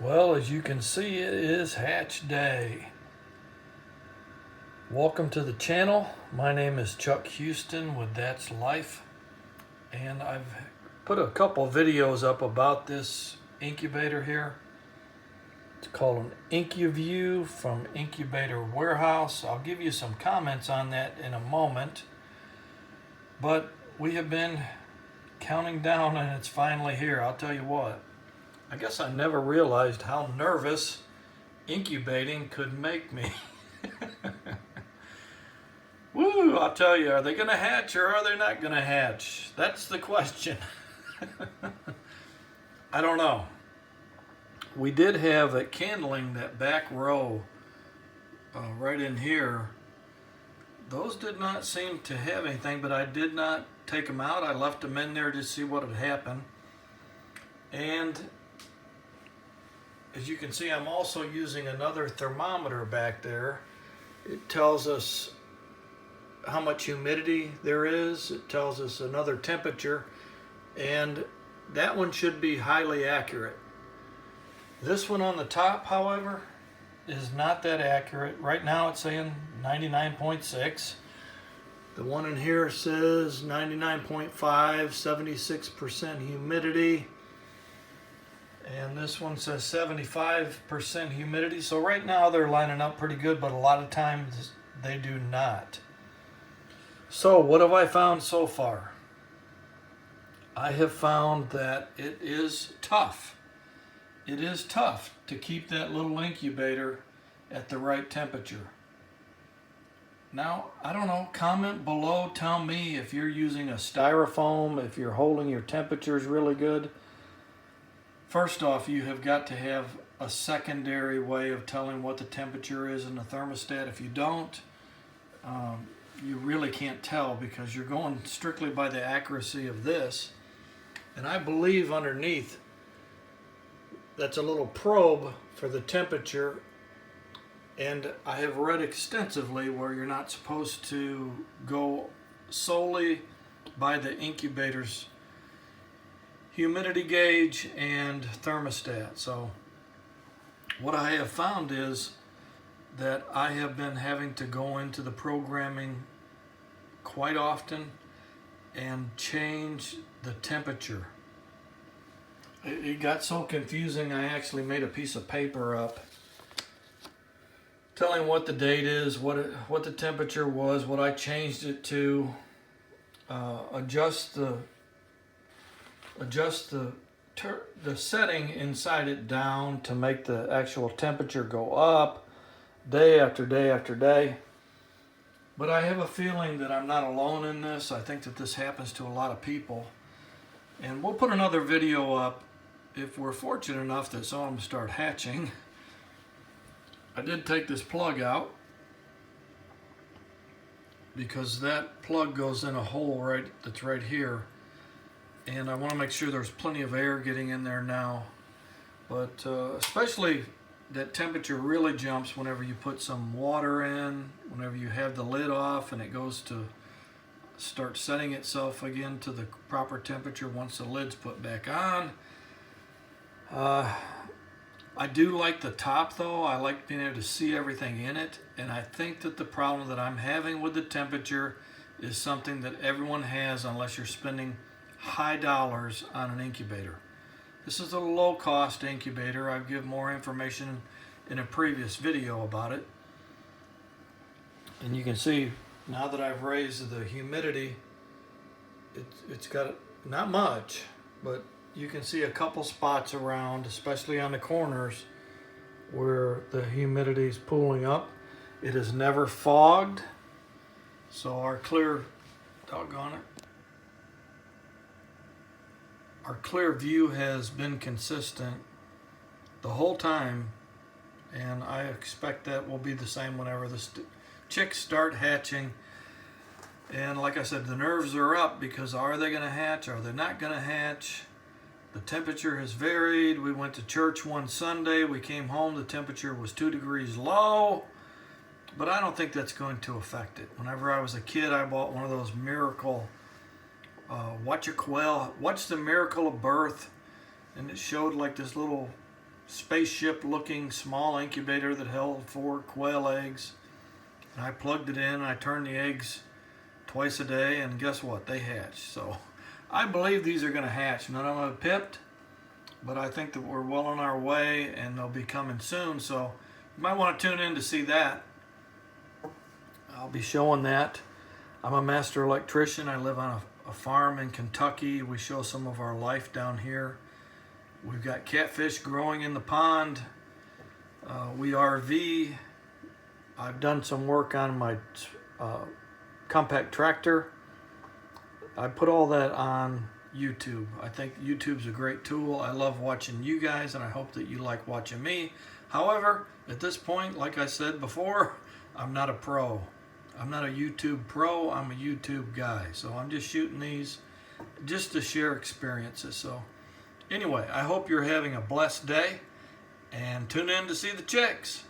Well, as you can see, it is hatch day. Welcome to the channel. My name is Chuck Houston with That's Life, and I've put a couple videos up about this incubator here. It's called an Incuview from Incubator Warehouse. I'll give you some comments on that in a moment, but we have been counting down and it's finally here. I'll tell you what, I guess I never realized how nervous incubating could make me. Woo, I'll tell you, are they going to hatch or are they not going to hatch? That's the question. I don't know. We did have it candling that back row right in here. Those did not seem to have anything, but I did not take them out. I left them in there to see what had happened. And as you can see, I'm also using another thermometer back there. It tells us how much humidity there is. It tells us another temperature, and that one should be highly accurate. This one on the top, however, is not that accurate. Right now it's saying 99.6. The one in here says 99.5, 76% humidity. And this one says 75% humidity. So right now they're lining up pretty good, but a lot of times they do not. So what have I found so far? I have found that it is tough. It is tough to keep that little incubator at the right temperature. Now, I don't know, comment below, tell me if you're using a styrofoam, if you're holding your temperatures really good. First off, you have got to have a secondary way of telling what the temperature is in the thermostat. If you don't, you really can't tell because you're going strictly by the accuracy of this. And I believe underneath, that's a little probe for the temperature. And I have read extensively where you're not supposed to go solely by the incubator's humidity gauge and thermostat. So what I have found is that I have been having to go into the programming quite often and change the temperature. It got so confusing, I actually made a piece of paper up telling what the date is, what the temperature was, what I changed it to, adjust the setting inside it down to make the actual temperature go up day after day after day. But I have a feeling that I'm not alone in this. I think that this happens to a lot of people. And we'll put another video up if we're fortunate enough that some of them start hatching. I did take this plug out because that plug goes in a hole that's right here. And I want to make sure there's plenty of air getting in there now. But especially that temperature really jumps whenever you put some water in, whenever you have the lid off and it goes to start setting itself again to the proper temperature once the lid's put back on. I do like the top though. I like being able to see everything in it. And I think that the problem that I'm having with the temperature is something that everyone has unless you're spending high dollars on an incubator. This is a low-cost incubator. I've given more information in a previous video about it. And you can see now that I've raised the humidity, it's got not much, but you can see a couple spots around, especially on the corners, where the humidity is pooling up. It is never fogged, so our clear, doggone it, our clear view has been consistent the whole time, and I expect that will be the same whenever the chicks start hatching. And like I said, the nerves are up because are they going to hatch? Are they not going to hatch? The temperature has varied. We went to church one Sunday. We came home. The temperature was 2 degrees low. But I don't think that's going to affect it. Whenever I was a kid, I bought one of those miracle Watch the Miracle of Birth, and it showed like this little spaceship looking small incubator that held 4 quail eggs. And I plugged it in, I turned the eggs twice a day, and guess what? They hatched. So I believe these are going to hatch. None of them have pipped, but I think that we're well on our way and they'll be coming soon. So you might want to tune in to see that. I'll be showing that. I'm a master electrician. I live on a farm in Kentucky. We show some of our life down here. We've got catfish growing in the pond. We RV. I've done some work on my compact tractor. I put all that on YouTube. I think YouTube's a great tool. I love watching you guys, and I hope that you like watching me. However, at this point, like I said before, I'm not a pro. I'm not a YouTube pro. I'm a YouTube guy. So I'm just shooting these just to share experiences. So anyway, I hope you're having a blessed day, and tune in to see the chicks.